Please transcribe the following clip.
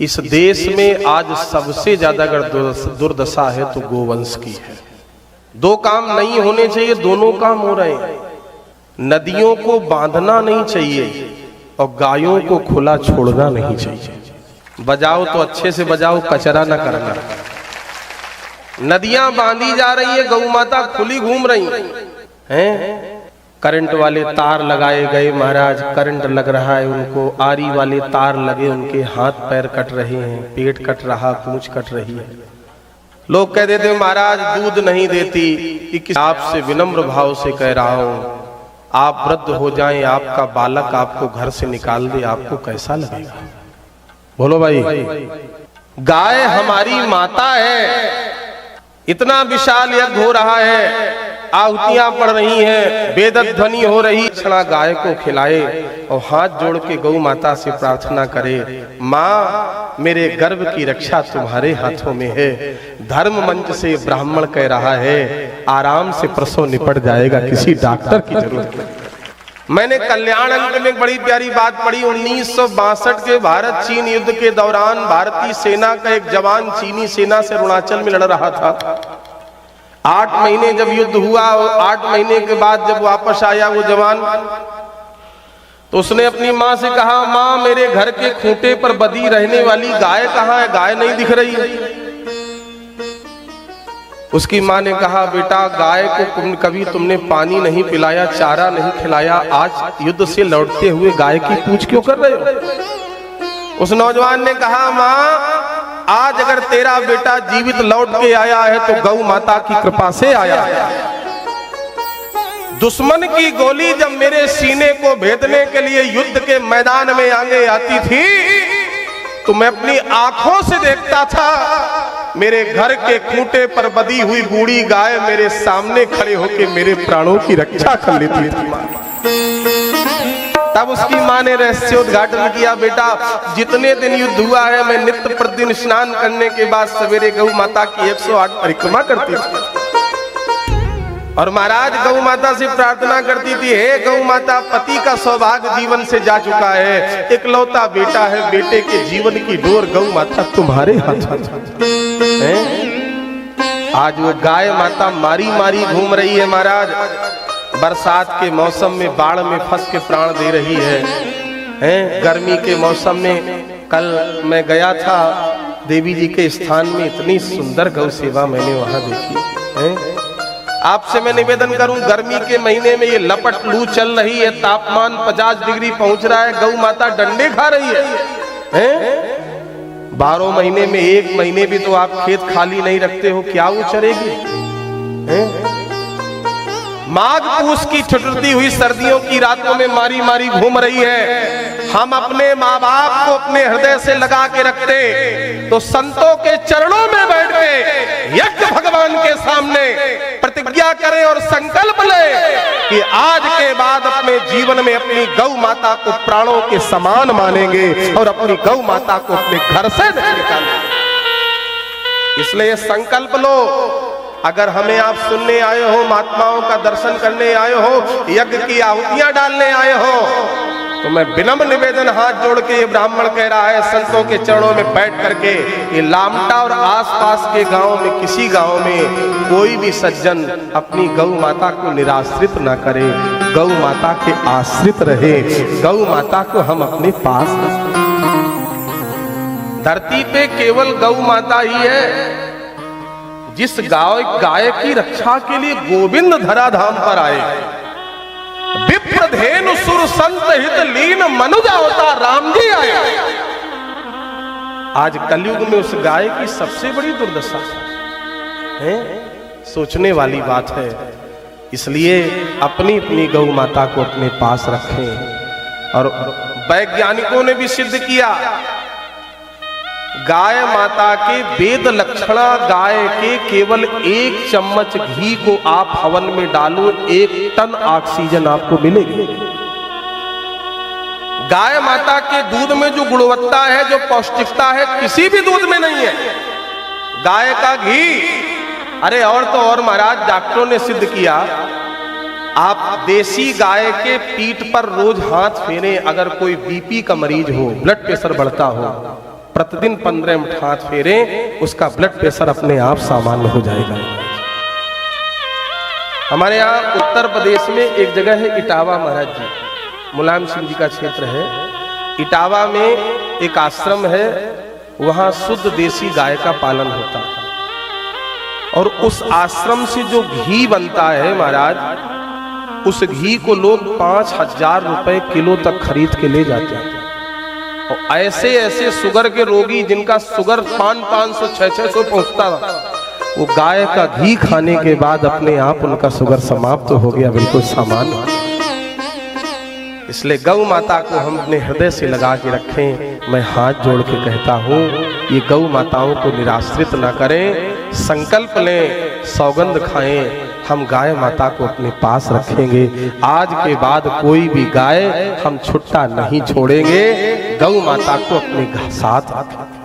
इस देश में आज सबसे ज्यादा अगर दुर्दशा है तो गोवंश की है। दो काम नहीं होने चाहिए, दोनों काम हो रहे हैं। नदियों को बांधना नहीं चाहिए और गायों को खुला छोड़ना नहीं चाहिए। बजाओ तो अच्छे से बजाओ, कचरा ना करना। नदियां बांधी जा रही है, गौ माता खुली घूम रही हैं। करंट वाले तार लगाए गए महाराज, करंट लग रहा है उनको, आरी वाले तार लगे, उनके हाथ पैर कट रहे हैं, पेट कट रहा, पूंछ कट रही है। लोग कह देते महाराज दूध नहीं देती। कि आपसे विनम्र भाव से कह रहा हूं, आप वृद्ध हो जाएं, आपका बालक आपको घर से निकाल दे, आपको कैसा लगेगा? बोलो भाई। गाय हमारी माता है। इतना विशाल यज्ञ हो रहा है, आहुतियां पड़ रही हैं, वेद ध्वनि हो रही, क्षणा गाय को खिलाए और हाथ जोड़ के गौ माता से प्रार्थना करे, माँ मेरे गर्भ की रक्षा तुम्हारे हाथों में है। धर्म मंच से ब्राह्मण कह रहा है, आराम से प्रसव निपट जाएगा, किसी डॉक्टर की जरूरत नहीं। मैंने कल्याण अंक में बड़ी प्यारी बात पढ़ी। 1962 के भारत चीन युद्ध के दौरान भारतीय सेना का एक जवान चीनी सेना से अरुणाचल में लड़ रहा था। 8 महीने जब युद्ध हुआ और 8 महीने के बाद जब वापस आया वो जवान, तो उसने अपनी माँ से कहा, माँ मेरे घर के खूंटे पर बंधी रहने वाली गाय कहाँ है? गाय नहीं दिख रही है। उसकी माँ ने कहा, बेटा गाय को कभी तुमने पानी नहीं पिलाया, चारा नहीं खिलाया, आज युद्ध से लौटते हुए गाय की पूछ क्यों कर रहे हो? उस नौजवान ने कहा, माँ आज अगर तेरा बेटा जीवित लौट के आया है तो गौ माता की कृपा से आया है। दुश्मन की गोली जब मेरे सीने को भेदने के लिए युद्ध के मैदान में आगे आती थी तो मैं अपनी आंखों से देखता था, मेरे घर के खूंटे पर बंधी हुई बूढ़ी गाय मेरे सामने खड़े होकर मेरे प्राणों की रक्षा कर लेती थी। तब उसकी मां ने रहस्योद्घाटन किया, बेटा जितने दिन युद्ध हुआ है मैं नित्य प्रतिदिन स्नान करने के बाद सवेरे गौ माता की 108 परिक्रमा करती थी और महाराज गौ माता से प्रार्थना करती थी, हे गौ माता पति का सौभाग्य जीवन से जा चुका है, इकलौता बेटा है, बेटे के जीवन की डोर गौ माता तुम्हारे हाथ है। आज वो गाय माता मारी मारी घूम रही है महाराज। बरसात के मौसम में बाढ़ में फंस के प्राण दे रही है। गर्मी के मौसम में कल मैं गया था देवी जी के स्थान में, इतनी सुंदर गौ सेवा मैंने वहां देखी है। आपसे मैं निवेदन करूं, गर्मी के महीने में ये लपट लू चल रही है, तापमान 50 डिग्री पहुंच रहा है, गौ माता डंडे खा रही है? 12 महीने में 1 महीने भी तो आप खेत खाली नहीं रखते हो, क्या वो चरेगी? माघ पूस की ठिठुरती हुई सर्दियों की रातों में मारी मारी घूम रही है। हम अपने माँ बाप को अपने हृदय से लगा के रखते तो संतों के चरणों में बैठ के यज्ञ भगवान के सामने प्रतिज्ञा करें और संकल्प लें कि आज के बाद अपने जीवन में अपनी गौ माता को प्राणों के समान मानेंगे और अपनी गौ माता को अपने घर से नहीं निकालेंगे। इसलिए संकल्प लो। अगर हमें आप सुनने आए हो, महात्माओं का दर्शन करने आए हो, यज्ञ की आहुतियां डालने आए हो, तो मैं विनम्र निवेदन हाथ जोड़ के ये ब्राह्मण कह रहा है, संतों के चरणों में बैठ करके ये लामटा और आसपास के गांव में किसी गांव में कोई भी सज्जन अपनी गौ माता को निराश्रित ना करे, गौ माता के आश्रित रहे, गौ माता को हम अपने पास रखें। धरती पे केवल गौ माता ही है जिस गाय की रक्षा के लिए गोविंद धराधाम पर आए। विप्रधेनु सुर संत हित लीन मनुज अवतार राम जी आए। आज कलयुग में उस गाय की सबसे बड़ी दुर्दशा है। सोचने वाली बात है। इसलिए अपनी अपनी गौ माता को अपने पास रखें। और वैज्ञानिकों ने भी सिद्ध किया, गाय माता के वेद लक्षणा गाय के केवल 1 चम्मच घी को आप हवन में डालो, 1 टन ऑक्सीजन आपको मिलेगी। गाय माता के दूध में जो गुणवत्ता है, जो पौष्टिकता है, किसी भी दूध में नहीं है। गाय का घी, अरे और तो और महाराज डॉक्टरों ने सिद्ध किया, आप देसी गाय के पीठ पर रोज हाथ फेरें। अगर कोई बीपी का मरीज हो, ब्लड प्रेशर बढ़ता हो, प्रतिदिन 15 मिनट हाथ फेरें, उसका ब्लड प्रेशर अपने आप सामान्य हो जाएगा। हमारे यहाँ उत्तर प्रदेश में एक जगह है इटावा, महाराज जी, मुलायम सिंह जी का क्षेत्र है। इटावा में एक आश्रम है, वहां शुद्ध देसी गाय का पालन होता है और उस आश्रम से जो घी बनता है महाराज, उस घी को लोग 5,000 रुपए किलो तक खरीद के ले जाते हैं। और ऐसे ऐसे शुगर के रोगी जिनका शुगर 500, 600 पहुंचता था, वो गाय का घी खाने के बाद अपने आप उनका शुगर समाप्त हो गया, बिल्कुल सामान्य। इसलिए गौ माता को हम अपने हृदय से लगा के रखें। मैं हाथ जोड़ के कहता हूँ, ये गौ माताओं को निराश्रित ना करें, संकल्प लें, सौगंध खाएं, हम गाय माता को अपने पास रखेंगे। आज के बाद कोई भी गाय हम छुट्टा नहीं छोड़ेंगे, गौ माता को अपने साथ रखेंगे।